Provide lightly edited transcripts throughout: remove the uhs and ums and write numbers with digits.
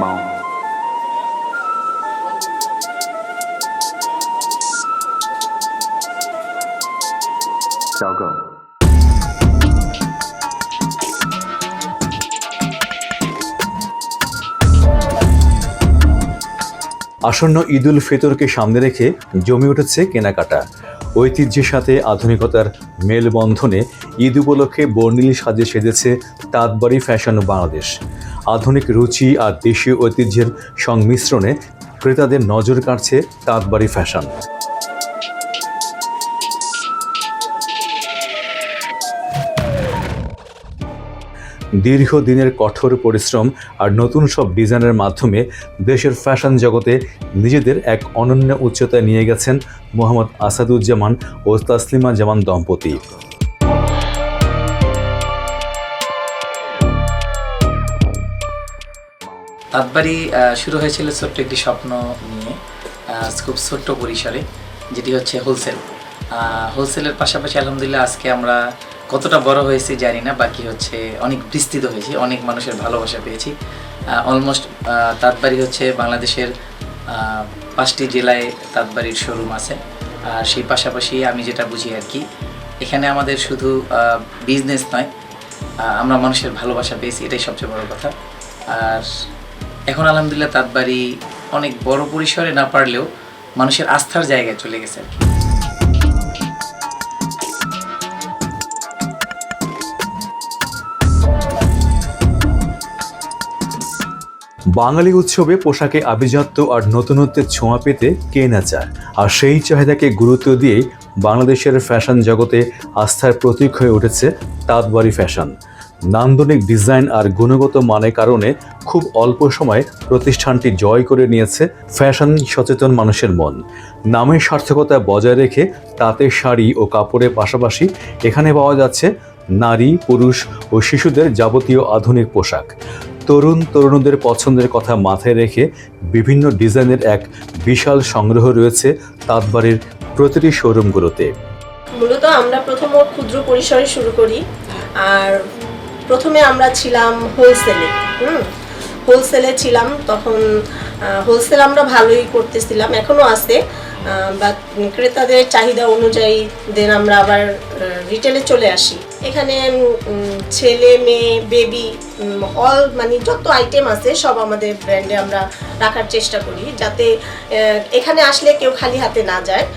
Mount. Shall go. আসন্ন ঈদুল ফিতরকে সামনে রেখে জমে উঠেছে কেনাকাটা। ঐতিহ্যের সাথে আধুনিকতার মেলবন্ধনে ঈদ উপলক্ষে বর্ণিল সাজে সেজেছে তাঁতবাড়ি ফ্যাশন বাংলাদেশ। আধুনিক রুচি আর দেশীয় ঐতিহ্যের সংমিশ্রণে ক্রেতাদের নজর কাড়ছে তাঁতবাড়ি ফ্যাশন। দীর্ঘদিনের কঠোর পরিশ্রম আর নতুন সব ডিজাইনের মাধ্যমে দেশের ফ্যাশন জগতে নিজেদের এক অনন্য উচ্চতায় নিয়ে গেছেন মোহাম্মদ আসাদুজ্জামান ও তাসলিমা জামান দম্পতি। তাঁতবাড়ি শুরু হয়েছিল ছোট্ট একটি স্বপ্ন নিয়ে, খুব ছোট্ট পরিসরে, যেটি হচ্ছে হোলসেলের পাশাপাশি আলহামদুলিল্লাহ আজকে আমরা কতটা বড় হয়েছে জানি না, বাকি হচ্ছে অনেক বিস্তৃত হয়েছি, অনেক মানুষের ভালোবাসা পেয়েছি। অলমোস্ট তাঁতবাড়ি হচ্ছে বাংলাদেশের 5টি জেলায় তাঁতবাড়ির শোরুম আছে। আর সেই পাশাপাশি আমি যেটা বুঝি আর কি, এখানে আমাদের শুধু বিজনেস নয়, আমরা মানুষের ভালোবাসা পেয়েছি, এটাই সবচেয়ে বড় কথা। আর এখন আলহামদুলিল্লাহ তাঁতবাড়ি অনেক বড় পরিসরে না পারলেও মানুষের আস্থার জায়গায় চলে গেছে আর কি। বাঙালি উৎসবে পোশাকে আভিজাত্য আর নতুনত্বের ছোঁয়া পেতে কে না চায়, আর সেই চাহিদাকে গুরুত্ব দিয়েই বাংলাদেশের ফ্যাশন জগতে আস্থার প্রতীক হয়ে উঠেছে তাঁতবাড়ি ফ্যাশন। নান্দনিক ডিজাইন আর গুণগত মানের কারণে খুব অল্প সময়ে প্রতিষ্ঠানটি জয় করে নিয়েছে ফ্যাশন সচেতন মানুষের মন। নামের সার্থকতা বজায় রেখে তাঁতের শাড়ি ও কাপড়ের পাশাপাশি এখানে পাওয়া যাচ্ছে নারী, পুরুষ ও শিশুদের যাবতীয় আধুনিক পোশাক। তরুণদের পছন্দের কথা মাথায় রেখে বিভিন্ন ডিজাইনের এক বিশাল সংগ্রহ রয়েছে তাঁতবাড়ির প্রতিটি শোরুমগুলোতে। মূলত আমরা প্রথম ক্ষুদ্র পরিসরে শুরু করি, আর প্রথমে আমরা ছিলাম হোলসেলে ছিলাম। তখন হোলসেল আমরা ভালোই করতেছিলাম, এখনও আছে, বা ক্রেতাদের চাহিদা অনুযায়ী দেন আমরা আবার রিটেলে চলে আসি। এখানে ছেলে মেয়ে বেবি অল মানে যত আইটেম আছে সব আমাদের ব্র্যান্ডে আমরা রাখার চেষ্টা করি, যাতে এখানে আসলে কেউ খালি হাতে না যায়।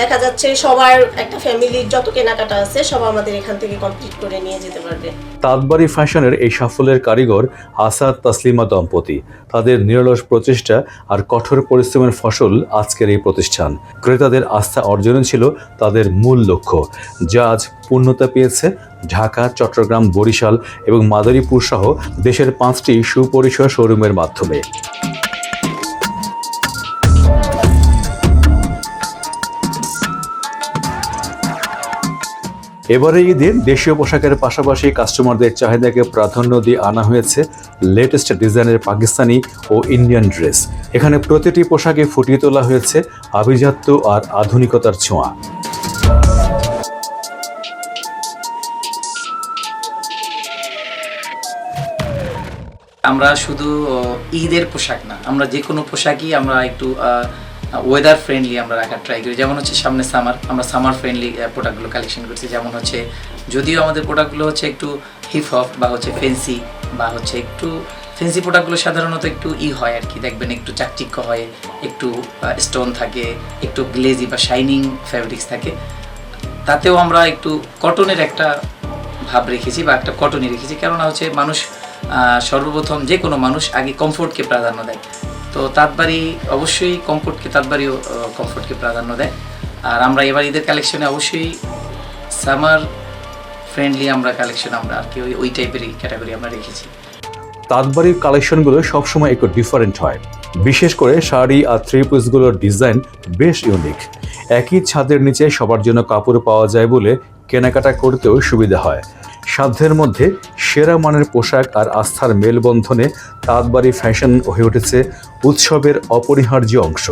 দেখা যাচ্ছে সবার একটা ফ্যামিলির যত কেনাকাটা আছে সব আমাদের এখান থেকে কমপ্লিট করে নিয়ে যেতে পারবে। তাঁতবাড়ি ফ্যাশনের এই সাফল্যের কারিগর আসাদ তাসলিমা দম্পতি। তাদের নিরলস প্রচেষ্টা আর কঠোর পরিশ্রমের ফসল আজকের এই প্রতিষ্ঠান। ক্রেতাদের আস্থা অর্জনই ছিল তাদের মূল লক্ষ্য, যা আজ পূর্ণতা পেয়েছে ঢাকা, চট্টগ্রাম, বরিশাল এবং মাদারীপুর সহ দেশের 5টি সুপরিসর শোরুমের মাধ্যমে। এবারে ঈদে দেশীয় পোশাকের পাশাপাশি কাস্টমারদের চাহিদাকে প্রাধান্য দিয়ে আনা হয়েছে লেটেস্ট ডিজাইনের পাকিস্তানি ও ইন্ডিয়ান ড্রেস। এখানে প্রতিটি পোশাকে ফুটিয়ে তোলা হয়েছে আভিজাত্য আর আধুনিকতার ছোঁয়া। আমরা শুধু ঈদের পোশাক না, আমরা যে কোনো পোশাকই আমরা একটু ওয়েদার ফ্রেন্ডলি আমরা রাখার ট্রাই করি। যেমন হচ্ছে সামনে সামার, আমরা সামার ফ্রেন্ডলি প্রোডাক্টগুলো কালেকশন করছি। যেমন হচ্ছে যদিও আমাদের প্রোডাক্টগুলো হচ্ছে একটু হিপ হপ বা হচ্ছে ফেন্সি, বা হচ্ছে একটু ফেন্সি প্রোডাক্টগুলো সাধারণত একটু হয় আর কি, দেখবেন একটু চাকচিক্য হয়, একটু স্টোন থাকে, একটু গ্লেজি বা শাইনিং ফ্যাব্রিক্স থাকে। তাতেও আমরা একটু কটনের একটা ভাব রেখেছি বা একটা কটনই রেখেছি, কেননা হচ্ছে মানুষ সর্বপ্রথম যে কোনো মানুষ আগে কমফোর্টকে প্রাধান্য দেয়। তো তাঁতবাড়ি অবশ্যই তাঁতবাড়িও কমফোর্টকে প্রাধান্য দেয়। আর আমরা এবার ঈদের কালেকশনে অবশ্যই সামার ফ্রেন্ডলি আমরা কালেকশন আমরা আর কি ওই টাইপেরই ক্যাটাগরি আমরা রেখেছি। তাঁতবাড়ির কালেকশনগুলো সবসময় একটু ডিফারেন্ট হয়, বিশেষ করে শাড়ি আর থ্রি পিসগুলোর ডিজাইন বেশ ইউনিক। একই ছাদের নিচে সবার জন্য কাপড় পাওয়া যায় বলে কেনাকাটা করতেও সুবিধা হয়। সাধ্যের মধ্যে সেরা মানের পোশাক আর আস্থার মেলবন্ধনে তাঁতবাড়ি ফ্যাশন হয়ে উঠেছে উৎসবের অপরিহার্য অংশ।